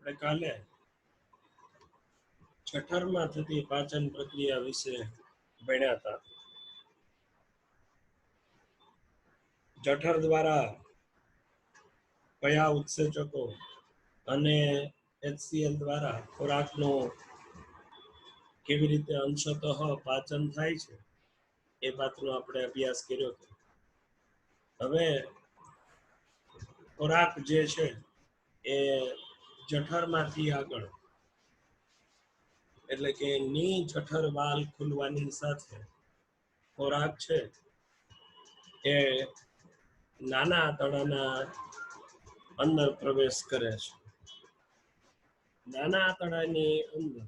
આપણે કાલે જઠરમાં થતી પાચન પ્રક્રિયા વિશે ભણ્યા હતા. જઠર દ્વારા કયા ઉત્સેચકો અને HCl દ્વારા ખોરાકનો કેવી રીતે અંશતઃ પાચન થાય છે એ વાતનો આપણે અભ્યાસ કર્યો હતો. હવે ખોરાક જે છે એ જઠરમાંથી આગળ એટલે કે ની જઠર વાલ ખુલવાની સાથે ખોરાક છે એ નાના આંતરડાના અંદર પ્રવેશ કરે છે. નાના આંતરડાની અંદર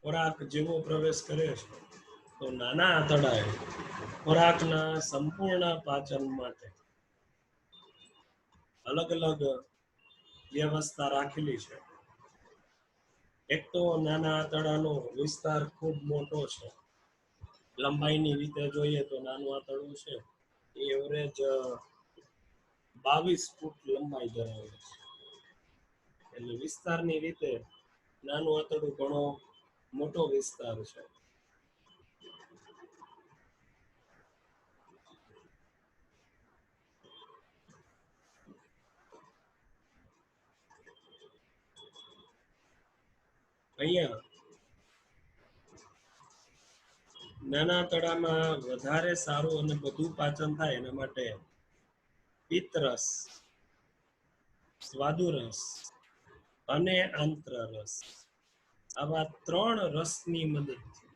ખોરાક જેવો પ્રવેશ કરે છે તો નાના આંતરડાએ ખોરાકના સંપૂર્ણ પાચન માટે અલગ અલગ વ્યવસ્થા રાખેલી છે. એક તો નાના આંતરડાનો વિસ્તાર ખૂબ મોટો છે. લંબાઈની રીતે જોઈએ તો નાનું આંતરડું છે એ એવરેજ 22 ફૂટ લંબાઈ ધરાવે છે. એટલે વિસ્તારની રીતે નાનું આંતરડું ઘણો મોટો વિસ્તાર છે. અહીંયા નાના આંતરડામાં વધારે સારું અને બધું પાચન થાય એના માટે પિત્તરસ, સ્વાદુરસ અને આંત્રરસ આવા 3 રસની મદદથી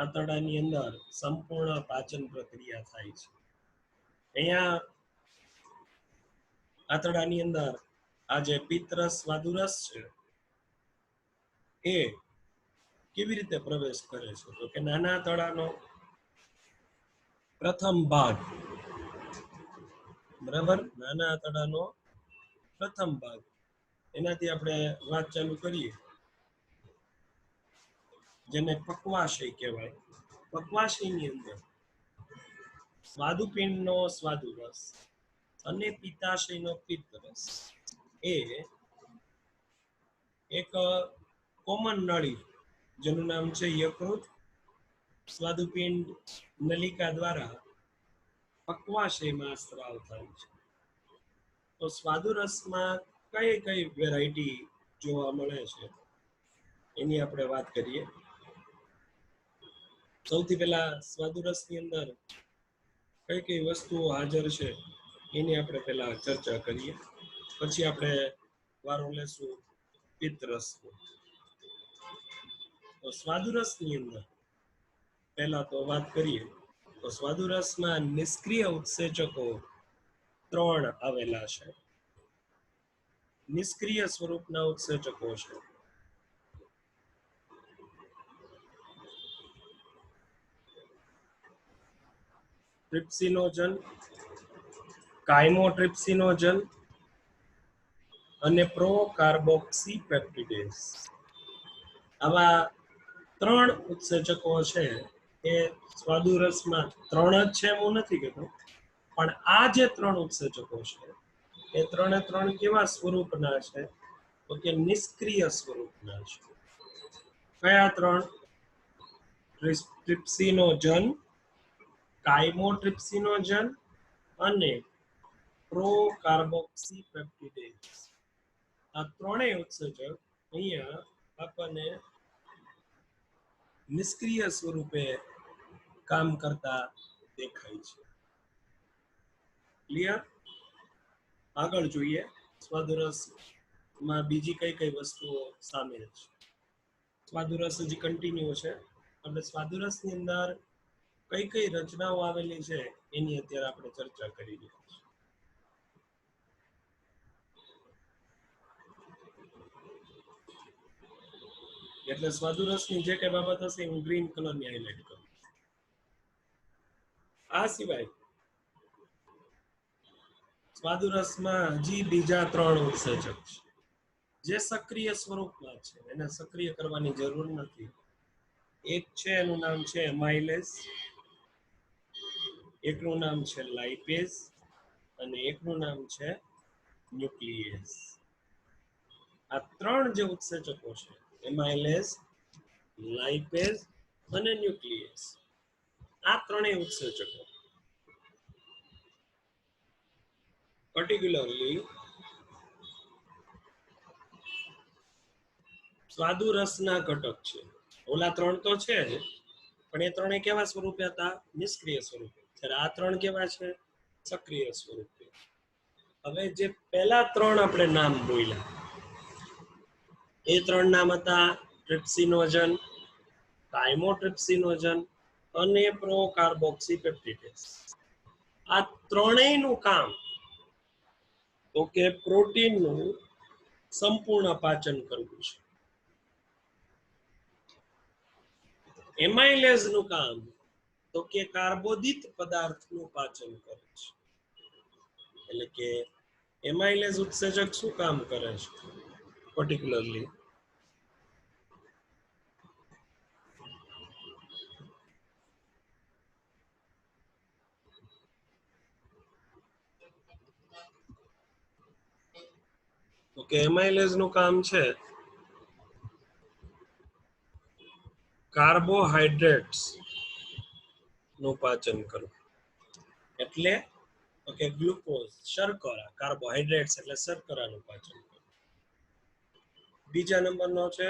આંતરડાની અંદર સંપૂર્ણ પાચન પ્રક્રિયા થાય છે. અહીંયા આંતરડાની અંદર આ જે પિત્તરસ સ્વાદુરસ છે એ કેવી રીતે પ્રવેશ કરે છે તો કે નાના આંતરડાનો પ્રથમ ભાગ, બરાબર, નાના આંતરડાનો પ્રથમ ભાગ એનાથી આપણે વાત ચાલુ કરીએ જેને પક્વાશય કહેવાય. પક્વાશયની અંદર સ્વાદુપિંડનો સ્વાદુરસ અને પિત્તાશયનો પિત્તરસ એ એક કોમન નળી જેનું નામ છે યકૃત સ્વાદુપિંડ નલિકા દ્વારા પક્વાશયમાં સ્ત્રાવ થાય છે. તો સ્વાદુરસમાં કઈ કઈ વેરાયટી જોવા મળે છે એની આપણે વાત કરીએ. સૌથી પહેલા સ્વાદુરસની અંદર કઈ કઈ વસ્તુઓ હાજર છે એની આપણે પહેલા ચર્ચા કરીએ, પછી આપણે વારો લેશું પિત્તરસ. તો સ્વાદુરસની અંદર પહેલા તો વાત કરીએ તો સ્વાદુરસમાં નિષ્ક્રિય ઉત્સેચકો 3 આવેલા છે. નિષ્ક્રિય સ્વરૂપના ઉત્સેચકો છે. ટ્રિપ્સિનોજન, કાઇમોટ્રિપ્સિનોજન અને પ્રોકાર્બોક્સીપેપ્ટિડેઝ આવા 3 ઉત્સેચકો છે. એ સ્વાદુરસમાં 3 જ છે હું નથી કહેતો, પણ આ જે 3 ઉત્સેચકો છે એ 3 કેવા સ્વરૂપના છે તો કે નિષ્ક્રિય સ્વરૂપના છે. કયા 3? ટ્રિપ્સિનોજન, કાઇમોટ્રિપ્સિનોજન અને પ્રોકાર્બોક્સીપેપ્ટિડેઝ. આ 3 ઉત્સેચક અહીંયા આપણને નિષ્ક્રિય સ્વરૂપે કામ કરતા દેખાય છે. ક્લિયર? આગળ જોઈએ સ્વાદુરસમાં બીજી કઈ કઈ વસ્તુઓ સામેલ છે. સ્વાદુરસ હજી કન્ટિન્યુ છે. આપણે સ્વાદુરસની અંદર કઈ કઈ રચનાઓ આવેલી છે એની અત્યારે આપણે ચર્ચા કરી રહ્યા છીએ. એટલે સ્વાદુરસની જે કઈ બાબત હશે હું ગ્રીન કલરની હાઇલાઇટ કરું. આ સિવાય સ્વાદુરસમાં હજી બીજા 3 ઉત્સેચક છે જે સક્રિય સ્વરૂપમાં છે. એને સક્રિય કરવાની જરૂર નથી. એક છે એનું નામ છે એમાઇલેઝ, એકનું નામ છે લાઇપેઝ અને એકનું નામ છે ન્યુક્લિયસ. આ ત્રણ જે ઉત્સેચકો છે, એમાઇલેઝ, લાઇપેઝ અને ન્યુક્લિયસ, આ ત્રણેય ઉત્સેચકો પર્ટિક્યુલરલી સ્વાદુરસના ઘટક છે. ઓલા ત્રણ તો છે જ, પણ એ ત્રણે કેવા સ્વરૂપે હતા? નિષ્ક્રિય સ્વરૂપે. ત્યારે આ ત્રણ કેવા છે? સક્રિય સ્વરૂપે. હવે જે પહેલા ત્રણ આપણે નામ બોલ્યા, એ ત્રણ નામ હતા ટ્રિપ્સિનોજન, કાયમોટ્રિપ્સિનોજન અને પ્રોકાર્બોક્સીપેપ્ટિડેસ. આ ત્રણેયનું કામ તો કે પ્રોટીનનું સંપૂર્ણ પાચન કરવું છે. એમાઇલેઝનું કામ તો કે કાર્બોદિત પદાર્થનું પાચન કરે છે. એટલે કે એમાઇલેઝ ઉત્સેચક શું કામ કરે છે પર્ટિક્યુલરલી? તો કે એમાઇલેઝનું કામ છે કાર્બોહાઈડ્રેટ્સ નું પાચન કરવું. એટલે તો કે ગ્લુકોઝ, શર્કરા, કાર્બોહાઈડ્રેટ્સ એટલે શર્કરાનું પાચન કરવું. બીજા નંબરનો છે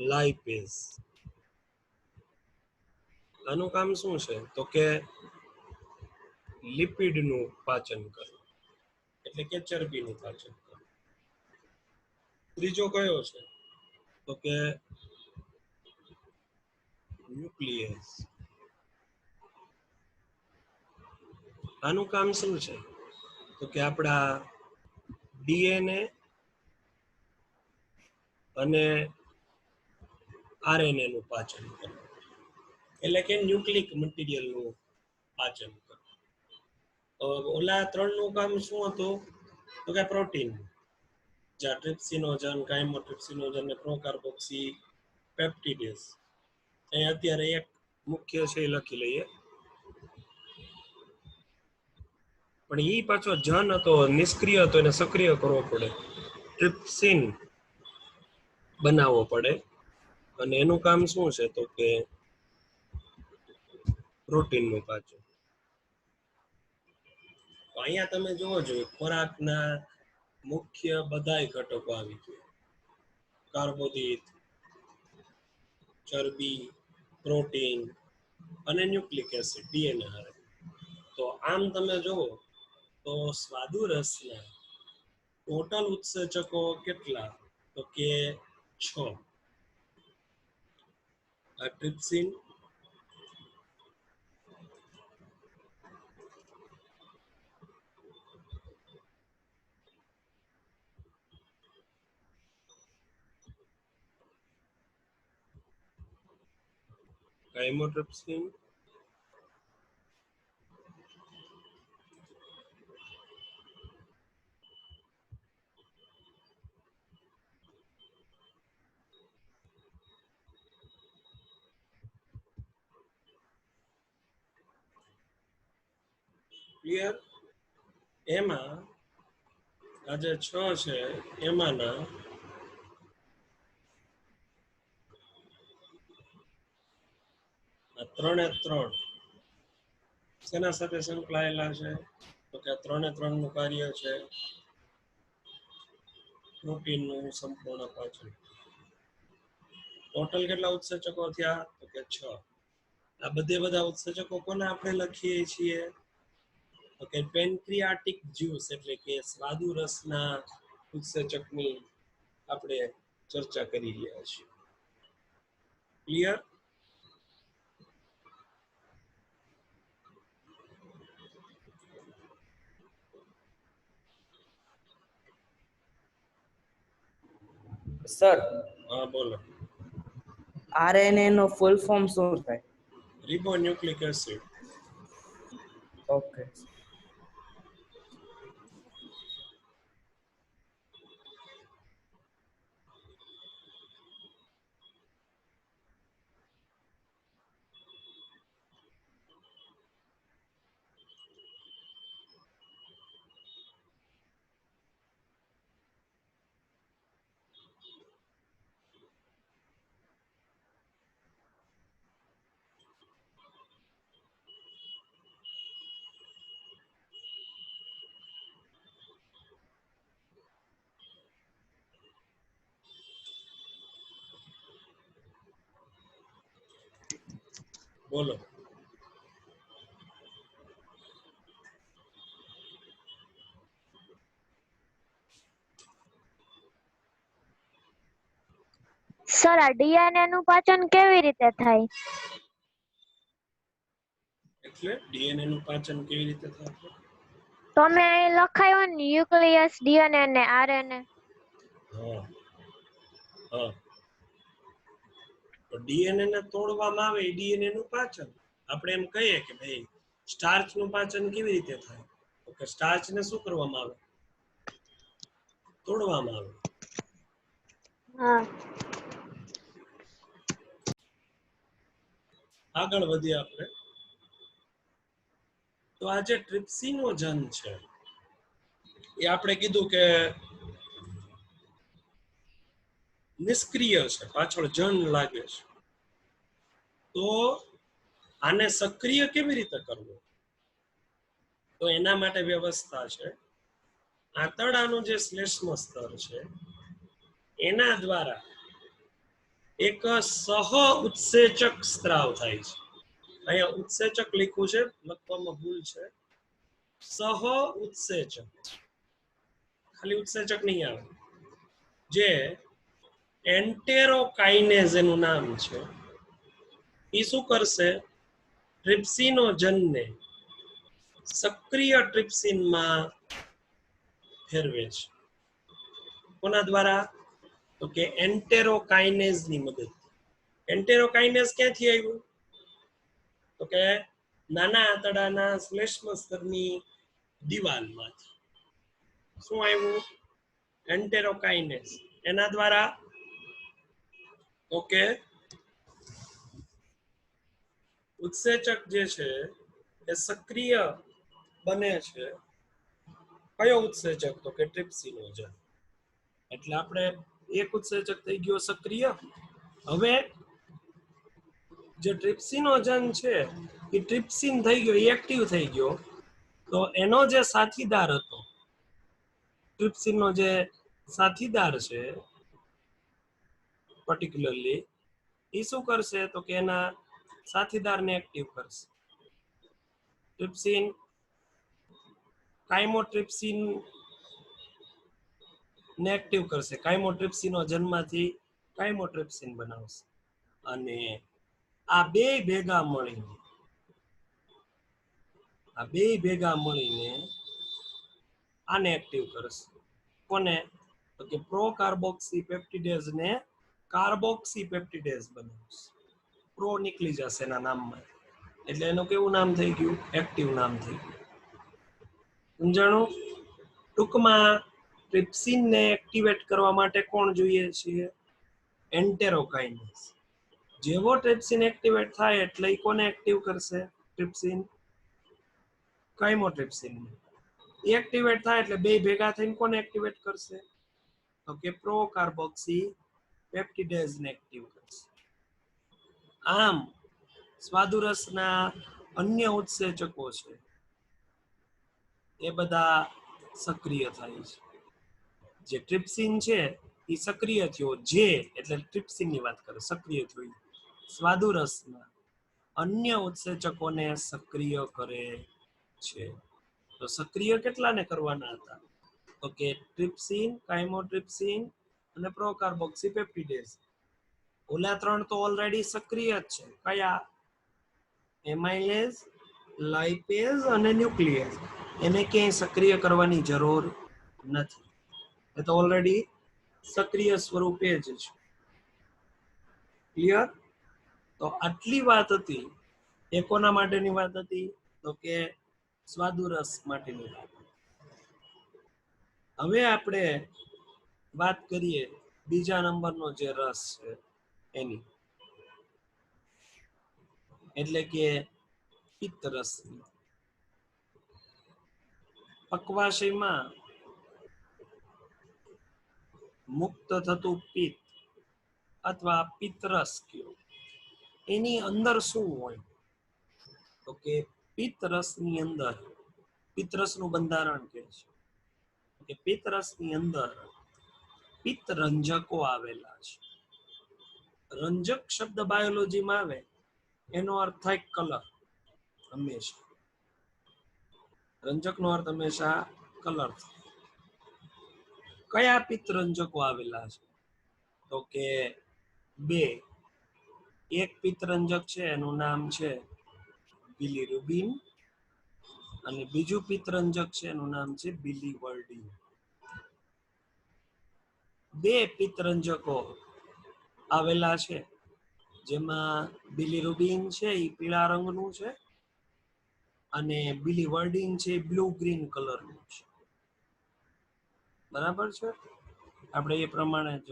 લાઇપેઝ. આનું કામ શું છે? તો કે લિપિડનું પાચન કરવું, એટલે કે ચરબીનું પાચન કરવું. ત્રીજો કયો છે? તો કે ન્યુક્લિયસ. આનું કામ શું છે? તો કે આપણા ડીએનએ અને આરએનએ નું પાચન કરવું, એટલે કે ન્યુક્લિક મટીરિયલનું પાચન કરવું. ઓલા ત્રણનું કામ શું હતું? તો કે પ્રોટીન, જ્યાં ટ્રિપ્સિનોજન, કાયમોટ્રિપ્સિનોજન અને પ્રોકાર્બોક્સી પેપ્ટિડેસ. અહીં અત્યારે એક મુખ્ય છે એ લખી લઈએ. પણ એ પાછો જન હતો, નિષ્ક્રિય હતો, એને સક્રિય કરવો પડે, ટ્રિપ્સિન બનાવવો પડે. અને એનું કામ શું છે? તો કે પ્રોટીનનું પાચન. અહીંયા તમે જોવો છો ખોરાકના મુખ્ય બધાય ઘટકો આવી ગયા: કાર્બોદિત, ચરબી, પ્રોટીન અને ન્યુક્લિક એસિડ, ડીએનએ. તો આમ તમે જુઓ તો સ્વાદુરસના ટોટલ ઉત્સેચકો કેટલા? તો કે 6. આ ટ્રિપ્સિન, કાયમોટ્રિપ્સિન, ક્લિયર? એમાં આ જે 6 છે એમાંના આ ત્રણે ત્રણ શેના સાથે સંકળાયેલા છે? તો કે ત્રણે ત્રણનું કાર્ય છે પ્રોટીનનું સંપૂર્ણ પાચન. ટોટલ કેટલા ઉત્સેચકો થયા? તો કે 6. આ બધા ઉત્સેચકો કોને આપણે લખીએ છીએ? તો કે પેન્ક્રિયાટિક જ્યુસ, એટલે કે સ્વાદુ રસના ઉત્સેચકની આપણે ચર્ચા કરી રહ્યા છીએ. ક્લિયર? સર, હા બોલો. આરએનએ નો ફૂલ ફોર્મ શું થાય? Ribonucleic acid. ઓકે. બોલો. સર આ ડીએનએ નું પાચન કેવી રીતે થાય? એટલે ડીએનએ નું પાચન કેવી રીતે થાય? તો મેં અહીં લખાયું ને ન્યુક્લિયસ ડીએનએ ને આરએનએ. હા હા, તો ડીએનએ ને તોડવામાં આવે એ ડીએનએ નું પાચન. આપણે એમ કહીએ કે ભાઈ સ્ટાર્ચ નું પાચન કેવી રીતે થાય, તો કે સ્ટાર્ચ ને શું કરવામાં આવે? તોડવામાં આવે. હા. આગળ વધીએ આપણે. તો આ જે ટ્રિપ્સિનોજન છે એ આપણે કીધું કે નિષ્ક્રિય છે, પાછળ જન લાગે છે. તો આને સક્રિય કેવી રીતે કરવું? તો એના માટે વ્યવસ્થા છે. આંતરડાનું જે શ્લેષ્મ સ્તર છે એના દ્વારા એક સહ ઉત્સેચક સ્ત્રાવ થાય છે. અહીંયા ઉત્સેચક લખ્યું છે, લખવામાં ભૂલ છે. સહ ઉત્સેચક, ખાલી ઉત્સેચક નહીં આવે. જે એન્ટેરોકાઇનેઝ એનું નામ છે, એ શું કરશે? ટ્રિપ્સિનોજનને સક્રિય ટ્રિપ્સિનમાં ફેરવે છે. કોના દ્વારા? તો કે એન્ટેરોકાઇનેઝ ની મદદ. એન્ટેરોકાઇનેઝ ક્યાંથી આવ્યું? તો કે નાના આંતરડાના શ્લેષ્મ સ્તરની દિવાલમાંથી. શું આવ્યું? એન્ટેરોકાઇનેઝ. એના દ્વારા ઓકે ઉત્સેચક જે છે એ સક્રિય બને છે. કયો ઉત્સેચક? તો કે ટ્રિપ્સિનોજન. એટલે આપણે એક ઉત્સેચક થઈ ગયો સક્રિય. હવે જે ટ્રિપ્સિનોજન છે એ ટ્રિપ્સિન થઈ ગયો, એક્ટિવ થઈ ગયો. તો એનો જે સાથીદાર હતો, ટ્રિપ્સિનનો જે સાથીદાર છે પર્ટિક્યુલરલી, એ શું કરશે? તો કે એના સાથીદારને એક્ટિવ કરશે. ટ્રિપ્સિન, કાઇમોટ્રિપ્સિન ને એક્ટિવ કરશે. કાઇમોટ્રિપ્સિનોજનમાંથી કાઇમોટ્રિપ્સિન બનાવશે. અને આ બે ભેગા મળીને આને એક્ટિવ કરશે. કોને? તો કે પ્રો કાર્બોક્સી પેપ્ટિડેઝ ને કાર્બોક્સી પેપ્ટિડેઝ બનાવશે. પ્રો નીકળી જશે એના નામમાં, એટલે એનું કેવું નામ થઈ ગયું? એક્ટિવ નામ થઈ ગયું. સમજાણું? ટૂંકમાં ટ્રિપ્સિનને એક્ટિવેટ કરવા માટે કોણ જોઈએ છીએ? એન્ટેરોકાઇનેઝ. જેવો ટ્રિપ્સિન એક્ટિવેટ થાય એટલે એ કોને એક્ટિવ કરશે? ટ્રિપ્સિન, કાઇમોટ્રિપ્સિન. એક્ટિવેટ થાય એટલે બે ભેગા થઈને કોને એક્ટિવેટ કરશે? તો કે પ્રો કાર્બોક્સી પેપ્ટિડેઝ ને એક્ટિવ કરશે. આમ સ્વાદુરસના અન્ય ઉત્સેચકો છે એ બધા સક્રિય થાય છે. જે ટ્રિપ્સિન છે એ સક્રિય થયો, જે એટલે ટ્રિપ્સિન ની વાત કરે, સક્રિય થયો. સ્વાદુરસના અન્ય ઉત્સેચકોને સક્રિય કરે છે. તો સક્રિય કેટલાને કરવાના હતા? તો કે ટ્રિપ્સિન, કાઇમોટ્રિપ્સિન અને પ્રોકાર્બોક્સી પેપ્ટિડેઝ. ઓલા ત્રણ તો ઓલરેડી સક્રિય જ છે. કયા? એમાઇલેઝ, લાઇપેઝ અને ન્યુક્લિયસ. એને ક્યાંય સક્રિય કરવાની જરૂર નથી, એ તો ઓલરેડી સક્રિય સ્વરૂપે જ છે. ક્લિયર? તો આટલી વાત હતી એ કોના માટેની વાત હતી? તો કે સ્વાદુરસ માટેની વાત. હવે આપણે વાત કરીએ બીજા નંબરનો જે રસ છે એની, એટલે કે પિત્ત રસ. પક્વાશયમાં મુક્ત થતું પિત્ત અથવા પિત્તરસ કયો, એની અંદર શું હોય? તો કે પિત્તરસની અંદર, પિત્તરસનું બંધારણ કે છે કે પિત્તરસની અંદર પિત્તરંજકો આવેલા છે. રંજક શબ્દ બાયોલોજીમાં આવે એનો અર્થ થાય કલર. હંમેશા રંજકનો અર્થ હંમેશા કલર. કયા પિત્તરંજકો આવેલા છે? તો કે બે. એક પિત્તરંજક છે એનું નામ છે બિલીરુબિન અને બીજું પિત્તરંજક છે એનું નામ છે બિલીવર્ડિન. બે પિત્તરંજકો આવેલા છે જેમાં બિલીરુબિન છે એ પીળા રંગનું છે અને બિલીવર્ડિન છે બ્લુ ગ્રીન કલરનું છે. બરાબર છે. આપણે એ પ્રમાણે જ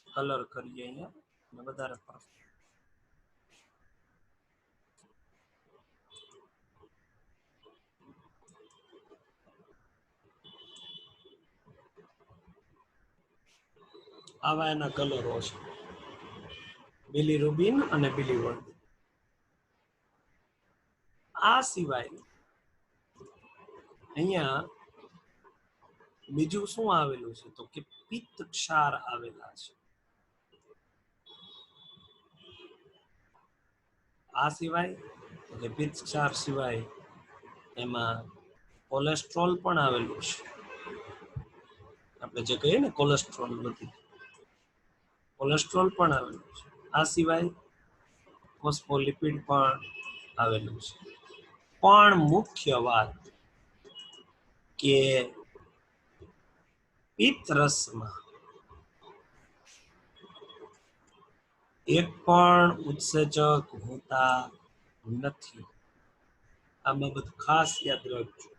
કલર કરીએ અહીંયા વધારે આવા એના કલરો છે બિલીરુબિન અને બિલીવર્ડિન. આ સિવાય અહીંયા બીજું શું આવેલું છે? તો કે પિત્ત ક્ષાર આવેલા છે. આ સિવાય કે પિત્ત ક્ષાર સિવાય એમાં કોલેસ્ટ્રોલ પણ આવેલું છે. આપણે જે કહીએ ને કોલેસ્ટ્રોલ, બધી કોલેસ્ટ્રોલ પણ આવેલું છે. આ સિવાય ફોસ્ફોલિપિડ પણ આવેલું છે. પણ મુખ્ય વાત કે પિત્ત રસમાં એક પણ ઉત્સેચક હોતા નથી. આમાં બધું ખાસ યાદ રાખજો.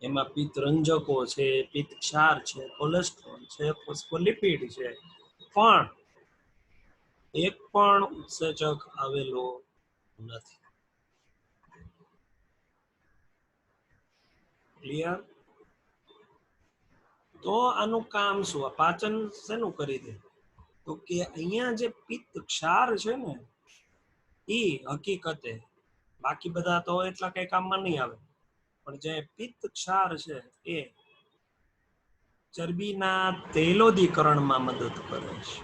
એમાં પિત્તરંજકો છે, પિત્ત ક્ષાર છે, કોલેસ્ટ્રોલ છે, ફોસ્ફોલિપિડ છે, પણ એક પણ ઉત્સેચક આવેલો નથી. ક્લિયર? તો આનું કામ શું? આ પાચન શેનું કરી દે? તો કે અહીંયા જે પિત્ત ક્ષાર છે ને એ હકીકતે બાકી બધા તો એટલા કઈ કામમાં નહીં આવે, પણ જે પિત્ત ક્ષાર છે એ ચરબીના તૈલોદીકરણમાં મદદ કરે છે.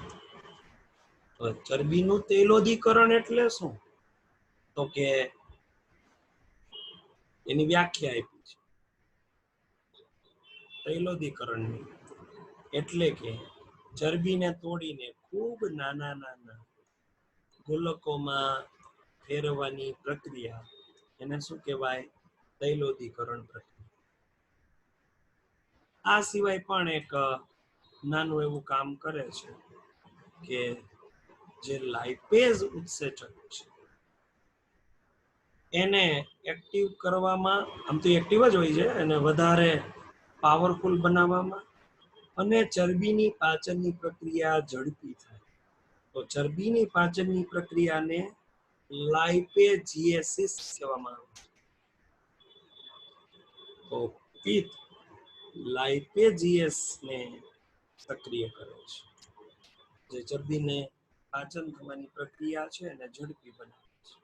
હવે ચરબીનું તૈલોદીકરણ એટલે શું? તો કે એની વ્યાખ્યા આપી છે તૈલોદીકરણની. એટલે કે ચરબીને તોડીને ખૂબ નાના નાના ગોલકોમાં ફેરવવાની પ્રક્રિયા, એને શું કહેવાય? તૈલોદીકરણ પ્રક્રિયા. આ સિવાય પણ એક નાનું એવું કામ કરે છે કે જે લાઇપેઝ ઉત્સેચક છે એને એક્ટિવ કરવામાં, આમ તો એક્ટિવ જ હોય છે, એને વધારે પાવરફુલ બનાવવામાં અને ચરબીની પાચનની પ્રક્રિયા ઝડપી થાય. તો ચરબીની પાચનની પ્રક્રિયાને લાઇપેજીએસિસ કહેવામાં આવે છે. તો પિત્ત લાઇપેજીએસને સક્રિય કરે છે, જે ચરબીને પાચન થવાની પ્રક્રિયા છે એને ઝડપી બનાવે છે.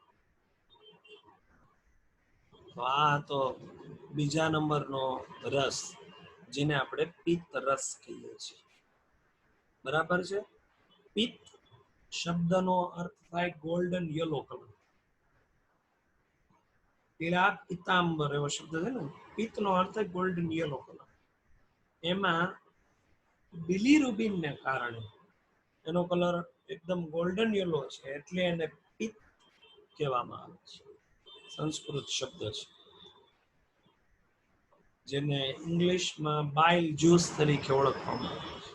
તો આ તો બીજા નંબરનો રસ, જેને આપણે પિત્ત રસ કહીએ છીએ. બરાબર છે? પિત્ત શબ્દનો અર્થ થાય ગોલ્ડન યલો કલર. પીળા પિત્તાંબર એવો શબ્દ છે ને, પિત્તનો અર્થ થાય ગોલ્ડન યલો કલર. એમાં બિલીરુબિનને કારણે એનો કલર એકદમ ગોલ્ડન યલો છે, એટલે એને પિત્ત કહેવામાં આવે છે. સંસ્કૃત શબ્દ છે જેને ઇંગ્લિશમાં બાઇલ જ્યુસ તરીકે ઓળખવામાં આવે છે.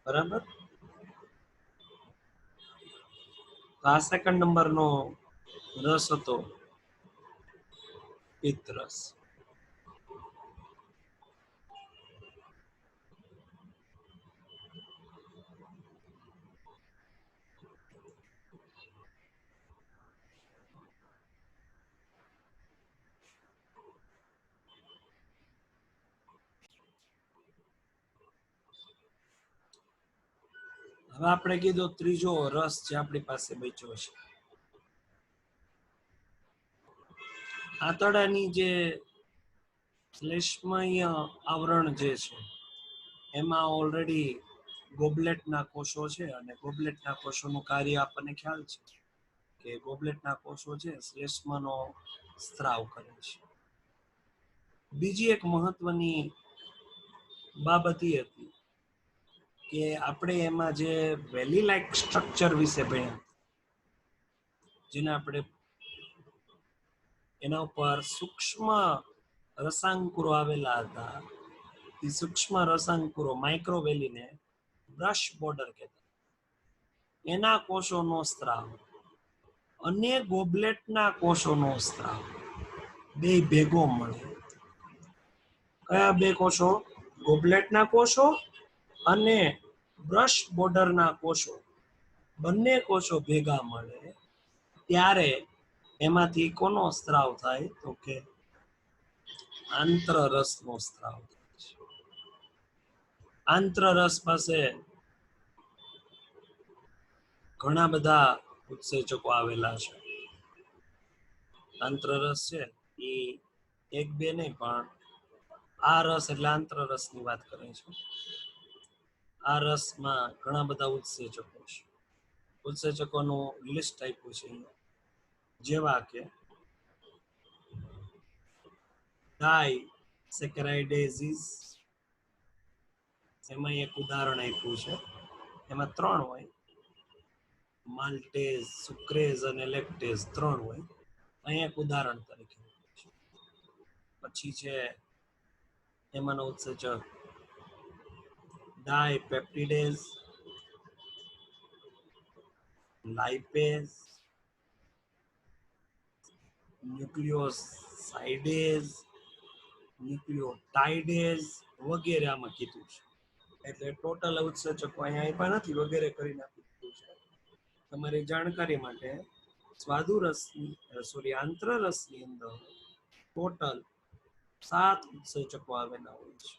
બરાબર? આ સેકન્ડ નંબરનો રસ હતો પિત્ત રસ. હવે આપણે કીધો ત્રીજો રસ જે આપણી પાસે બચ્યો છે, આંતરડાની જે શ્લેષ્મય આવરણ જે છે એમાં ઓલરેડી ગોબલેટના કોષો છે અને ગોબલેટના કોષોનું કાર્ય આપણને ખ્યાલ છે કે ગોબલેટના કોષો છે શ્લેષ્મનો સ્ત્રાવ કરે છે. બીજી એક મહત્વની બાબત એ હતી કે આપણે એમાં જે વેલી લાઇક સ્ટ્રક્ચર વિશે ભણ્યા, જેને આપણે એના ઉપર સૂક્ષ્મ રસાંકુરો આવેલા હતા. એ સૂક્ષ્મ રસાંકુરો માઇક્રોવેલીને બ્રશ બોર્ડર કહેતા. એના કોષોનો સ્ત્રાવ અને ગોબલેટના કોષોનો સ્ત્રાવ બે ભેગો મળે. કયા બે કોષો? ગોબલેટના કોષો અને બ્રશ બોર્ડરના કોષો, બંને કોષો ભેગા મળે ત્યારે એમાંથી કોનો સ્ત્રાવ થાય? તો કે આંત્રરસનો સ્ત્રાવ થાય છે. આંત્રરસ પાસે ઘણા બધા ઉત્સેચકો આવેલા છે. આંત્રરસ છે એ એક બે નહીં, પણ આ રસ એટલે આંત્રરસની વાત કરે છે. આ રસમાં ઘણા બધા ઉત્સેચકો છે. ઉત્સેચકોનું લિસ્ટ આપ્યું છે જેવા કે ડાયસેકેરાઇડેઝીસ, એમાં એક ઉદાહરણ આપ્યું છે. એમાં 3 હોય, માલ્ટેઝ, સુક્રેઝ અને લેક્ટેઝ 3 હોય. અહીં એક ઉદાહરણ તરીકે પછી છે એમાંનો ઉત્સેચક ડાયપેપ્ટિડેઝ, લાઇપેઝ, ન્યુક્લિયોસાઇડેઝ, ન્યુક્લિયોટાઇડેઝ વગેરે આમાં કીધું છે. એટલે ટોટલ ઉત્સેચકો અહીંયા આપ્યા નથી, વગેરે કરીને આપી દીધું છે. તમારી જાણકારી માટે આંત્રરસની અંદર ટોટલ 7 ઉત્સેચકો આવેલા હોય છે.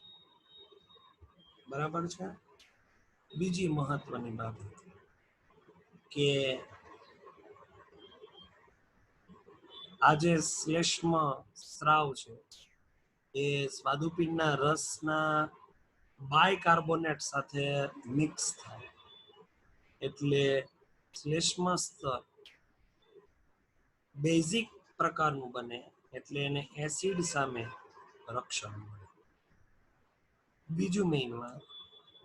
બરાબર છે. બીજી મહત્વની બાબત કે આ જે શ્લેષ્મ સ્ત્રાવ છે એ સ્વાદુપિંડના રસના બાયકાર્બોનેટ સાથે મિક્સ થાય એટલે શ્લેષ્મ સ્તર બેઝિક પ્રકારનું બને, એટલે એને એસિડ સામે રક્ષણ મળે. બીજું મેઇન વાત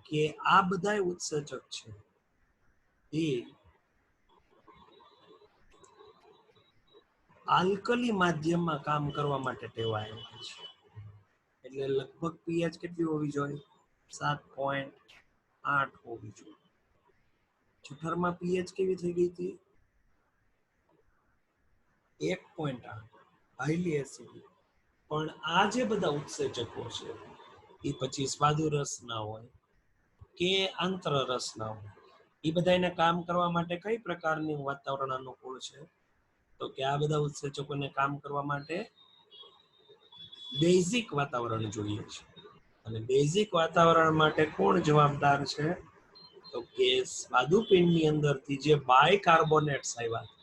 કે આ બધા ઉત્સેચક છે એ આલ્કલી માધ્યમમાં કામ કરવા માટે ટેવાયેલા છે. એટલે લગભગ પીએચ કેટલી હોવી જોઈએ? 7.8 હોવી જોઈએ. જઠરમાં પીએચ કેવી થઈ ગઈ હતી? 1.8, હાઈલી એસિડિક. પણ આ જે બધા ઉત્સેચકો છે એ પછી સ્વાદુરસના હોય કે આંત્રરસના હોય, એ બધા એને કામ કરવા માટે કઈ પ્રકારની વાતાવરણ અનુકૂળ છે? તો કે આ બધા ઉત્સેચકોને કામ કરવા માટે બેઝિક વાતાવરણ જોઈએ છે. અને બેઝિક વાતાવરણ માટે કોણ જવાબદાર છે? તો કે સ્વાદુપિંડની અંદરથી જે બાયકાર્બોનેટ્સ આવ્યા,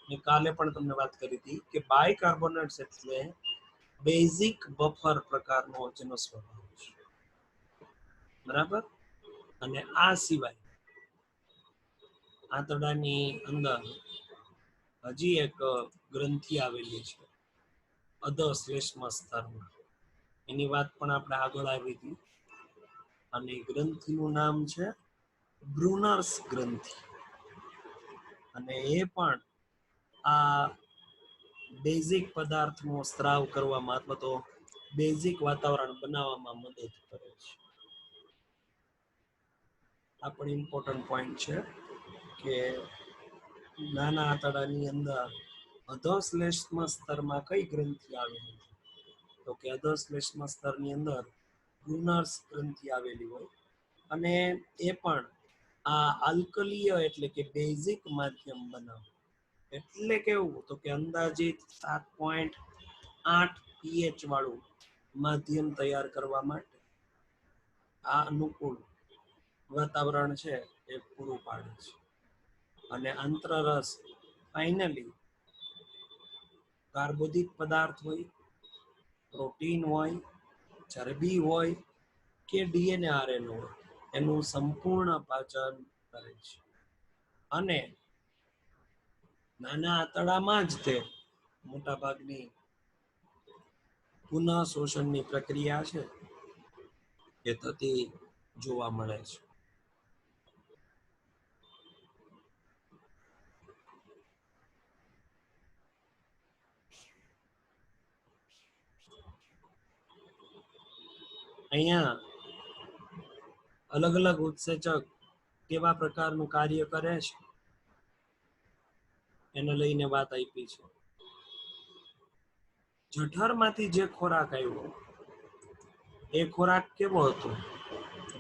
મેં કાલે પણ તમને વાત કરી હતી કે બાયકાર્બોનેટ્સ એટલે બેઝિક બફર પ્રકારનો જેનો સ્વભાવ છે. બરાબર. અને આ સિવાય આંતરડાની અંદર હજી એક ગ્રંથિ આવેલી છે અધશ્લેષ્મ સ્તરમાં. એની વાત પણ આપણે આગળ આવી હતી. અને ગ્રંથિનું નામ છે બ્રુનર્સ ગ્રંથિ. અને એ પણ આ બેઝિક પદાર્થનો સ્ત્રાવ કરવામાં અથવા તો બેઝિક વાતાવરણ બનાવવામાં મદદ કરે છે. આ પણ ઇમ્પોર્ટન્ટ પોઈન્ટ છે કે નાના આંતરડાની અંદર અધશ્લેષ્મ સ્તરમાં કઈ ગ્રંથિ આવેલી છે? તો કે અધશ્લેષ્મ સ્તરની અંદર બ્રુનર્સ ગ્રંથિ આવેલી હોય. અને એ પણ આ આલ્કલીય એટલે કે બેઝિક માધ્યમ બનાવે. એટલે કેવું? તો કે અંદાજિત 7.8 પીએચ વાળું માધ્યમ તૈયાર કરવા માટે આ અનુકૂળ વાતાવરણ છે એ પૂરું પાડે છે. અને આંત્રરસ ફાઇનલી કાર્બોદિત પદાર્થ હોય, પ્રોટીન હોય, ચરબી હોય કે ડીએનએ આરએનએ હોય, એનું સંપૂર્ણ પાચન કરે છે અને નાના આંતરડામાં જ તે મોટા ભાગની પુનઃ શોષણની પ્રક્રિયા છે એ થતી જોવા મળે છે. અહીંયા અલગ અલગ ઉત્સેચક કેવા પ્રકારનું કાર્ય કરે છે એને લઈને વાત આપી છે. જઠરમાંથી જે ખોરાક આવ્યો એ ખોરાક કેવો હતો?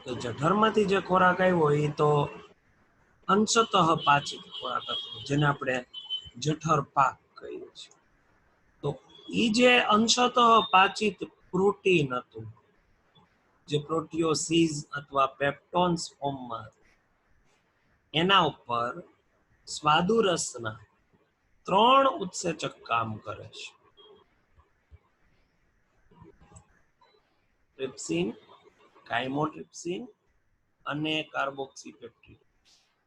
તો જઠરમાંથી જે ખોરાક આવ્યો એ તો અંશતઃ પાચિત ખોરાક હતો, જેને આપણે જઠર પાક કહીએ છીએ. તો એ જે અંશતઃ પાચિત પ્રોટીન હતું, જે પ્રોટીઓસીસ અથવા પેપ્ટોન્સ ફોર્મમાં, એના ઉપર સ્વાદુરસના 3 ઉત્સેચક કામ કરે છે: ટ્રિપ્સિન, કાઇમોટ્રિપ્સિન અને કાર્બોક્સીપેપ્ટિન.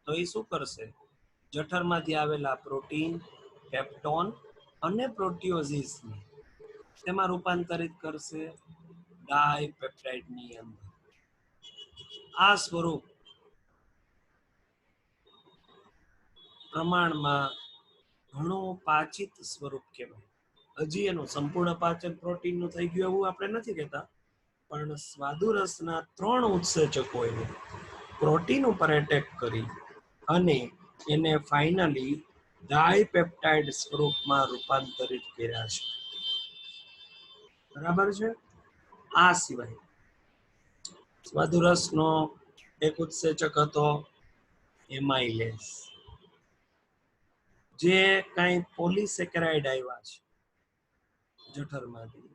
તો એ શું કરશે? જઠરમાંથી આવેલા પ્રોટીન, પેપ્ટોન અને પ્રોટીઓઝીસને તેમાં રૂપાંતરિત કરશે ડાયપેપ્ટાઇડની અંદર. આ સ્વરૂપ પ્રમાણમાં ઘણું પાચિત સ્વરૂપ કહેવાય. હજી એનું સંપૂર્ણ પાચન પ્રોટીનનું થઈ ગયું એવું આપણે નથી કહેતા, પણ સ્વાદુરસના 3 ઉત્સેચકોએ પ્રોટીન ઉપર એટેક કરી અને એને ફાઇનલી ડાયપેપ્ટાઇડ સ્વરૂપમાં રૂપાંતરિત કર્યા છે. બરાબર છે? આ સિવાય સ્વાદુરસનો એક ઉત્સેચક હતો એમાઇલેસ. જે કઈ પોલિસેકેરાઇડ આવ્યા છે જઠરમાંથી,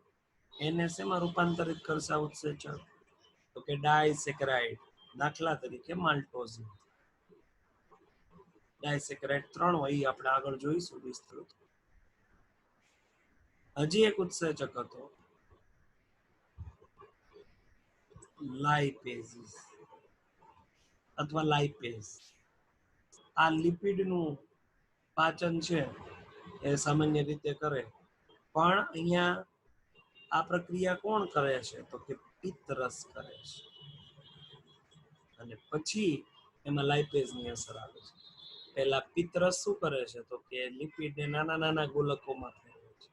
એને શેમાં રૂપાંતરિત કરશે આ ઉત્સેચક? તો કે ડાયસેકેરાઇડ. દાખલા તરીકે માલ્ટોઝ. ડાયસેકેરાઇડ 3 હોય, એ આપણે આગળ જોઈશું વિસ્તૃત. હજી એક ઉત્સેચક હતો લાઇપેઝ અથવા લાઇપેઝ. આ લિપિડનું પાચન છે એ સામાન્ય રીતે કરે, પણ અહીંયા આ પ્રક્રિયા કોણ કરે છે? તો કે પિત્તરસ કરે છે, અને પછી એમાં લાઇપેઝની અસર આવે છે. પહેલા પિત્તરસ શું કરે છે? તો કે લિપિડને નાના નાના ગોલકોમાં ફેરવે છે,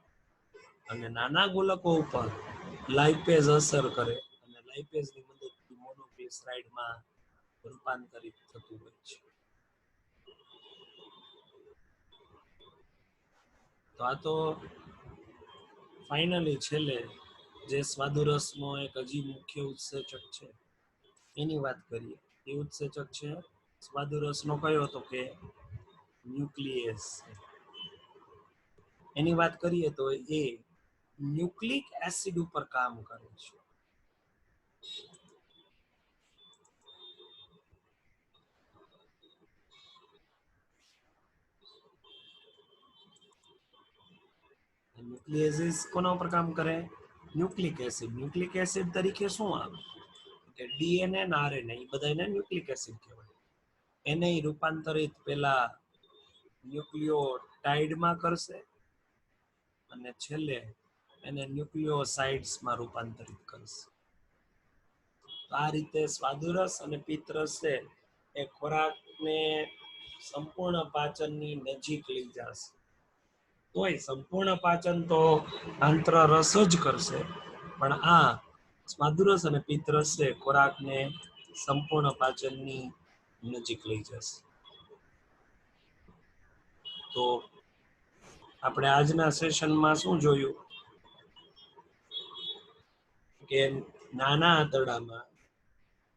અને નાના ગોલકો ઉપર લાઇપેઝ અસર કરે, અને લાઇપેઝની મદદથી મોનોગ્લિસરાઇડમાં રૂપાંતરિત થતું હોય છે. તો આ તો ફાઇનલી છેલ્લે જે સ્વાદુરસનો એક હજી મુખ્ય ઉત્સેચક છે એની વાત કરીએ. એ ઉત્સેચક છે સ્વાદુરસનો કયો? તો કે ન્યુક્લિયસ. એની વાત કરીએ તો એ ન્યુક્લિક એસિડ ઉપર કામ કરે છે. ન્યુક્લિયસ કોના ઉપર કામ કરે? Nucleic acid. ન્યુક્લિક એસિડ તરીકે શું આવે? કે ડીએનએ અને આરએનએ, એ બધાને ન્યુક્લિક એસિડ કહેવાય. એને રૂપાંતરિત પેલા ન્યુક્લિયોટાઇડમાં કરશે, અને છેલ્લે એને ન્યુક્લિયોસાઇડ્સમાં રૂપાંતરિત કરશે. આ રીતે સ્વાદુરસ અને પિત્તરસ છે એ ખોરાકને સંપૂર્ણ પાચનની નજીક લઈ જશે. તોય સંપૂર્ણ પાચન તો આંતરરસ જ કરશે, પણ આ સ્વાદુરસ અને પિત્તરસ છે ખોરાકને સંપૂર્ણ પાચનની નજીક લઈ જશે. તો આપણે આજના સેશનમાં શું જોયું? કે નાના આંતરડામાં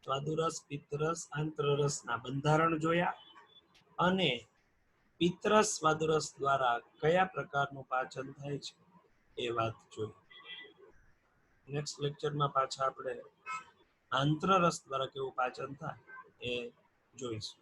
સ્વાદુરસ, પિત્તરસ, આંતરરસના બંધારણ જોયા, અને પિત્તરસ સ્વાદુરસ દ્વારા કયા પ્રકારનું પાચન થાય છે એ વાત જોઈ. નેક્સ્ટ લેક્ચરમાં પાછા આપણે આંતરરસ દ્વારા કેવું પાચન થાય એ જોઈશું.